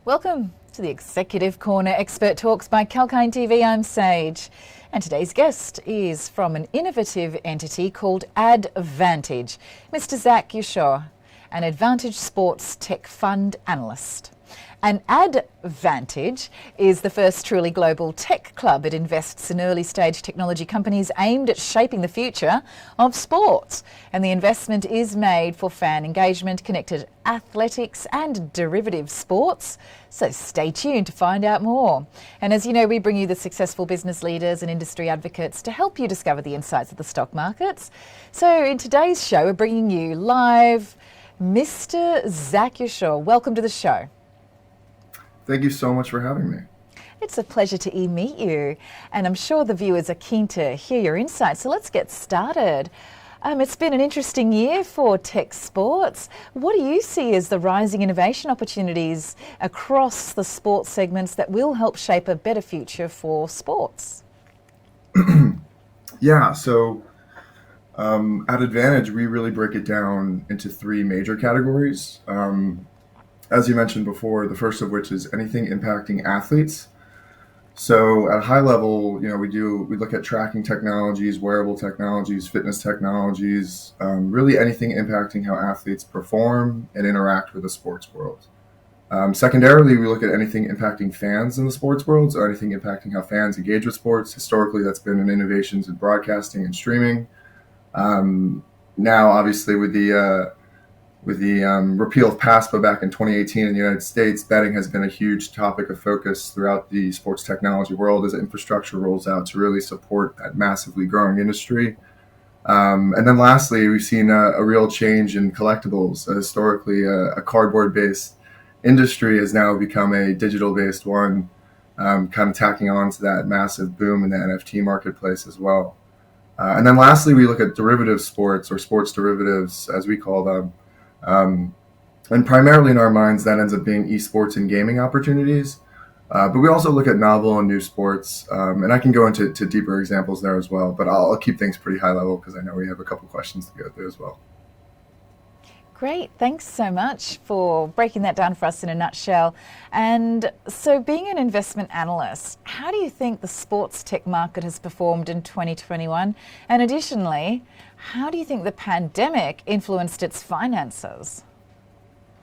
Welcome to the Executive Corner Expert Talks by Kalkine TV. I'm Sage, and today's guest is from an innovative entity called Advantage, Mr. Zach Yoshor, an Advantage Sports Tech Fund Analyst. And Advantage is the first truly global tech club. It invests in early stage technology companies aimed at shaping the future of sports. And the investment is made for fan engagement, connected athletics and derivative sports. So stay tuned to find out more. And as you know, we bring you the successful business leaders and industry advocates to help you discover the insights of the stock markets. So in today's show, we're bringing you live Mr. Zach Yoshor. Welcome to the show. Thank you so much for having me. It's a pleasure to meet you, and I'm sure the viewers are keen to hear your insights. So let's get started. It's been an interesting year for tech sports. What do you see as the rising innovation opportunities across the sports segments that will help shape a better future for sports? So at Advantage, we really break it down into three major categories. As you mentioned before, the first of which is anything impacting athletes. So at a high level, we look at tracking technologies, wearable technologies, fitness technologies, really anything impacting how athletes perform and interact with the sports world. Secondarily, we look at anything impacting fans in the sports world, so anything impacting how fans engage with sports. Historically, that's been in innovations in broadcasting and streaming. Now, obviously, with the repeal of PASPA back in 2018 in the United States, betting has been a huge topic of focus throughout the sports technology world as infrastructure rolls out to really support that massively growing industry. And then lastly, we've seen a real change in collectibles. Historically, a cardboard-based industry has now become a digital-based one, kind of tacking on to that massive boom in the NFT marketplace as well. And then lastly, we look at derivative sports, or sports derivatives, as we call them. And primarily in our minds, that ends up being esports and gaming opportunities. But we also look at novel and new sports, and I can go into deeper examples there as well. But I'll keep things pretty high level because I know we have a couple questions to go through as well. Great, thanks so much for breaking that down for us in a nutshell. And so being an investment analyst, how do you think the sports tech market has performed in 2021? And additionally, how do you think the pandemic influenced its finances?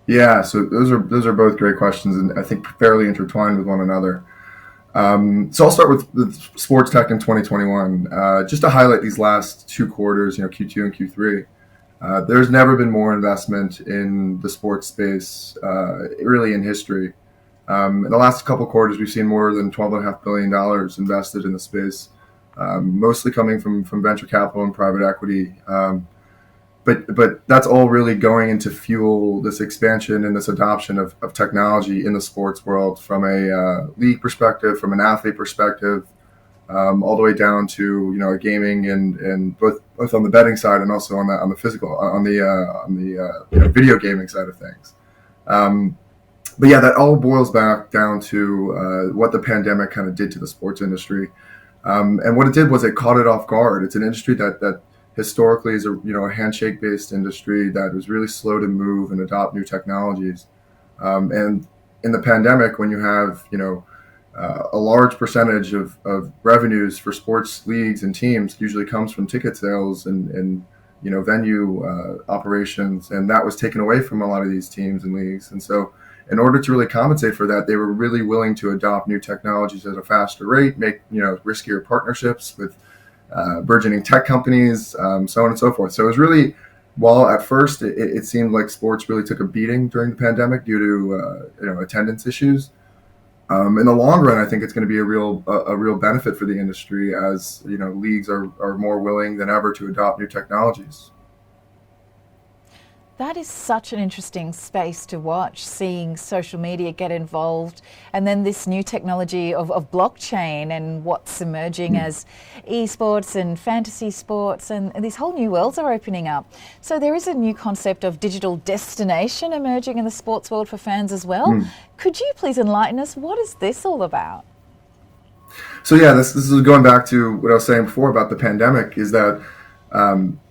Yeah, so those are both great questions, and I think fairly intertwined with one another. So I'll start with sports tech in 2021. Just to highlight these last two quarters, Q2 and Q3. There's never been more investment in the sports space, really in history. In the last couple quarters, we've seen more than $12.5 billion invested in the space, mostly coming from venture capital and private equity. But that's all really going into fuel this expansion and this adoption of technology in the sports world from a league perspective, from an athlete perspective, all the way down to a gaming and both on the betting side and also on the physical on the video gaming side of things. But yeah, that all boils back down to what the pandemic kind of did to the sports industry, and what it did was it caught it off guard. It's an industry that historically is a handshake based industry that was really slow to move and adopt new technologies, and in the pandemic, when you have a large percentage of revenues for sports leagues and teams usually comes from ticket sales and venue operations, and that was taken away from a lot of these teams and leagues. And so in order to really compensate for that, they were really willing to adopt new technologies at a faster rate, make riskier partnerships with burgeoning tech companies, so on and so forth. So it was really, while at first it seemed like sports really took a beating during the pandemic due to attendance issues, in the long run, I think it's going to be a real benefit for the industry as leagues are more willing than ever to adopt new technologies. That is such an interesting space to watch, seeing social media get involved, and then this new technology of blockchain and what's emerging as esports and fantasy sports, and these whole new worlds are opening up. So there is a new concept of digital destination emerging in the sports world for fans as well. Could you please enlighten us? What is this all about? So yeah, this is going back to what I was saying before about the pandemic, is that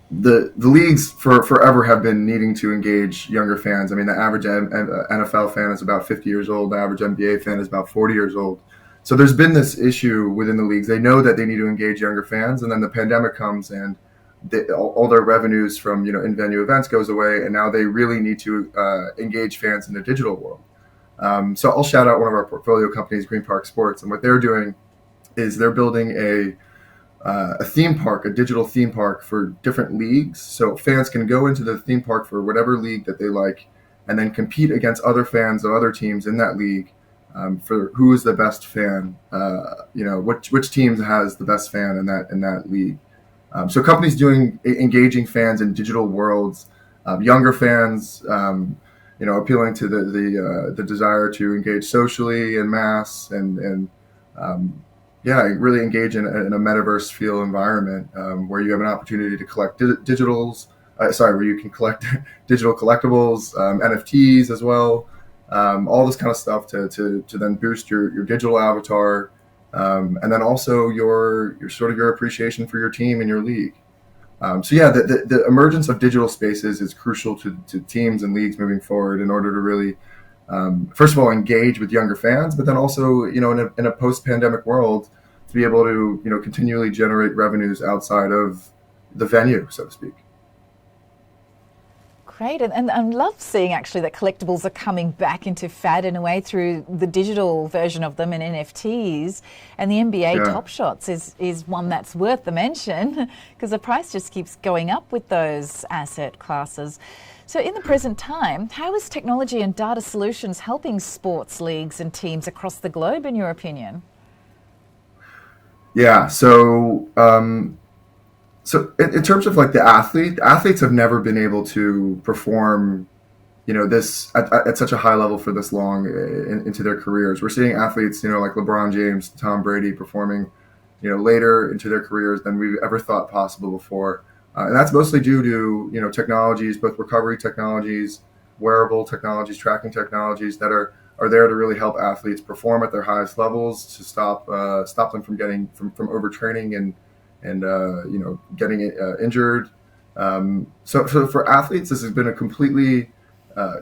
the leagues forever have been needing to engage younger fans. I mean, the average NFL fan is about 50 years old. The average NBA fan is about 40 years old. So there's been this issue within the leagues. They know that they need to engage younger fans, and then the pandemic comes and all their revenues from in-venue events goes away, and now they really need to engage fans in the digital world. So I'll shout out one of our portfolio companies, Green Park Sports, and what they're doing is they're building a theme park, a digital theme park for different leagues. So fans can go into the theme park for whatever league that they like, and then compete against other fans of other teams in that league for who is the best fan. Which team has the best fan in that league. So companies doing engaging fans in digital worlds, younger fans, appealing to the desire to engage socially en masse and really engage in a metaverse feel environment where you have an opportunity to collect where you can collect digital collectibles, NFTs as well, all this kind of stuff to then boost your digital avatar, and then also your sort of your appreciation for your team and your league. The emergence of digital spaces is crucial to teams and leagues moving forward in order to really, first of all, engage with younger fans, but then also, in a post-pandemic world, to be able to, continually generate revenues outside of the venue, so to speak. Great, and I love seeing actually that collectibles are coming back into fad in a way through the digital version of them and NFTs, and the NBA Top Shots is one that's worth the mention because the price just keeps going up with those asset classes. So in the present time, how is technology and data solutions helping sports leagues and teams across the globe, in your opinion? Yeah, so in terms of like athletes have never been able to perform, this at such a high level for this long into their careers. We're seeing athletes, like LeBron James, Tom Brady performing, later into their careers than we've ever thought possible before. And that's mostly due to, technologies, both recovery technologies, wearable technologies, tracking technologies that are there to really help athletes perform at their highest levels, to stop them from getting from overtraining and getting injured. So for athletes, this has been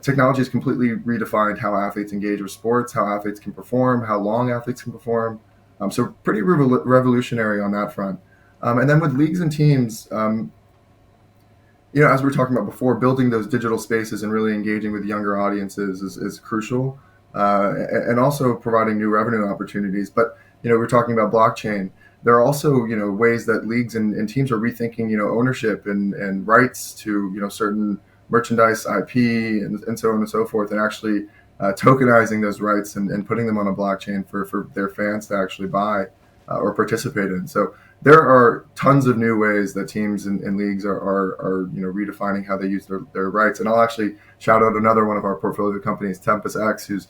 technology has completely redefined how athletes engage with sports, how athletes can perform, how long athletes can perform. So pretty revolutionary on that front. And then with leagues and teams, as we were talking about before, building those digital spaces and really engaging with younger audiences is crucial, and also providing new revenue opportunities. But, we're talking about blockchain. There are also, ways that leagues and teams are rethinking, ownership and rights to, certain merchandise, IP, and so on and so forth, and actually tokenizing those rights and putting them on a blockchain for their fans to actually buy or participate in. So there are tons of new ways that teams and leagues are redefining how they use their rights. And I'll actually shout out another one of our portfolio companies, Tempus X, who's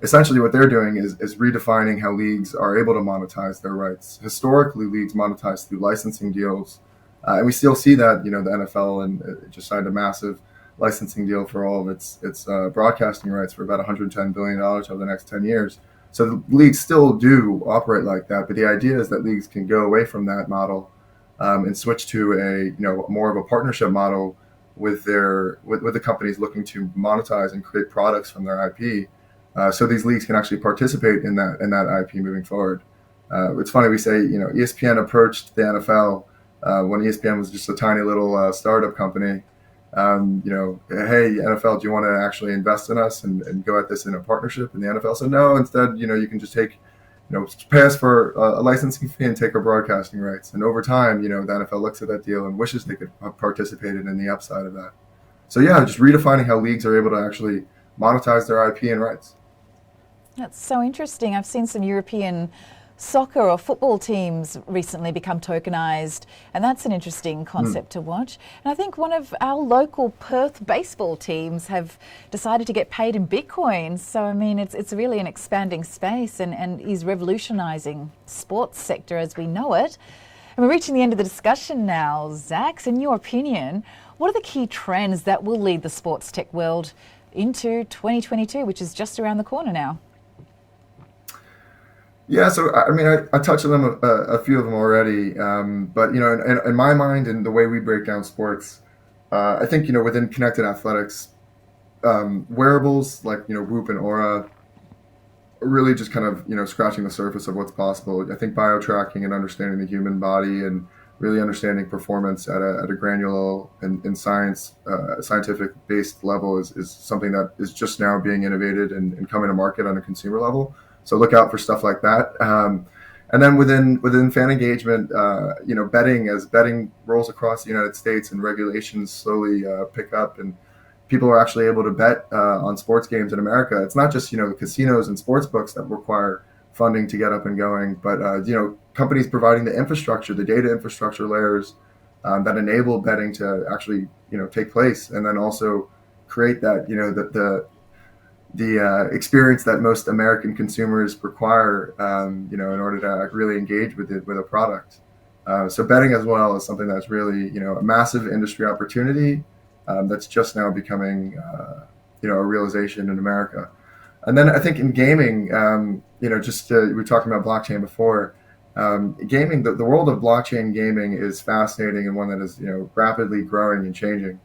essentially what they're doing is redefining how leagues are able to monetize their rights. Historically, leagues monetize through licensing deals, and we still see that. The NFL and just signed a massive licensing deal for all of its broadcasting rights for about $110 billion over the next 10 years. So the leagues still do operate like that, but the idea is that leagues can go away from that model and switch to a more of a partnership model with the companies looking to monetize and create products from their IP. So these leagues can actually participate in that IP moving forward. It's funny, we say, ESPN approached the NFL when ESPN was just a tiny little startup company. Hey, NFL, do you want to actually invest in us and go at this in a partnership? And the NFL said, no, instead, you can just pay us for a licensing fee and take our broadcasting rights. And over time, the NFL looks at that deal and wishes they could have participated in the upside of that. So yeah, just redefining how leagues are able to actually monetize their IP and rights. That's so interesting. I've seen some European soccer or football teams recently become tokenized, and that's an interesting concept to watch. And I think one of our local Perth baseball teams have decided to get paid in Bitcoin. So, I mean, it's really an expanding space and is revolutionizing sports sector as we know it. And we're reaching the end of the discussion now. Zach, in your opinion, what are the key trends that will lead the sports tech world into 2022, which is just around the corner now? Yeah, so I mean, I touched on them a few of them already, but in my mind and the way we break down sports, I think within connected athletics, wearables like Whoop and Aura really just kind of scratching the surface of what's possible. I think bio-tracking and understanding the human body and really understanding performance at a granular and scientific based level is something that is just now being innovated and coming to market on a consumer level. So look out for stuff like that. And then within fan engagement, betting, as betting rolls across the United States and regulations slowly pick up and people are actually able to bet on sports games in America. It's not just the casinos and sports books that require funding to get up and going, but companies providing the infrastructure, the data infrastructure layers that enable betting to actually take place, and then also create that the experience that most American consumers require, in order to really engage with it with a product. So betting as well is something that's really a massive industry opportunity that's just now becoming a realization in America. And then I think in gaming, we were talking about blockchain before. Gaming, the world of blockchain gaming is fascinating and one that is rapidly growing and changing.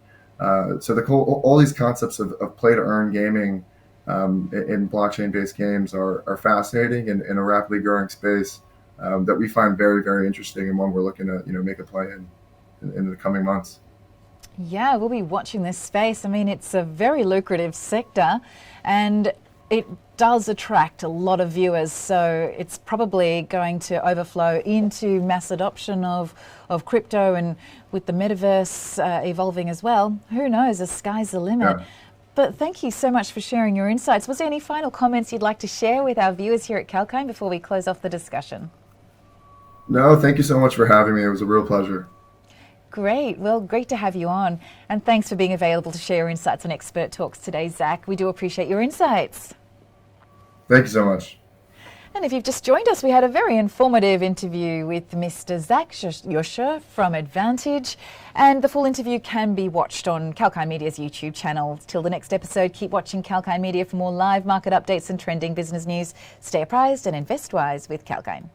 So all these concepts of play to earn gaming in blockchain-based games are fascinating and in a rapidly growing space that we find very, very interesting and one we're looking to make a play in the coming months. Yeah, we'll be watching this space. I mean, it's a very lucrative sector and it does attract a lot of viewers, so it's probably going to overflow into mass adoption of crypto, and with the metaverse evolving as well, who knows, the sky's the limit. Yeah. But thank you so much for sharing your insights. Was there any final comments you'd like to share with our viewers here at Kalkine before we close off the discussion? No, thank you so much for having me. It was a real pleasure. Great. Well, great to have you on. And thanks for being available to share your insights on Expert Talks today, Zach. We do appreciate your insights. Thank you so much. And if you've just joined us, we had a very informative interview with Mr. Zach Yoshor from Advantage. And the full interview can be watched on Kalkine Media's YouTube channel. Till the next episode, keep watching Kalkine Media for more live market updates and trending business news. Stay apprised and invest wise with Kalkine.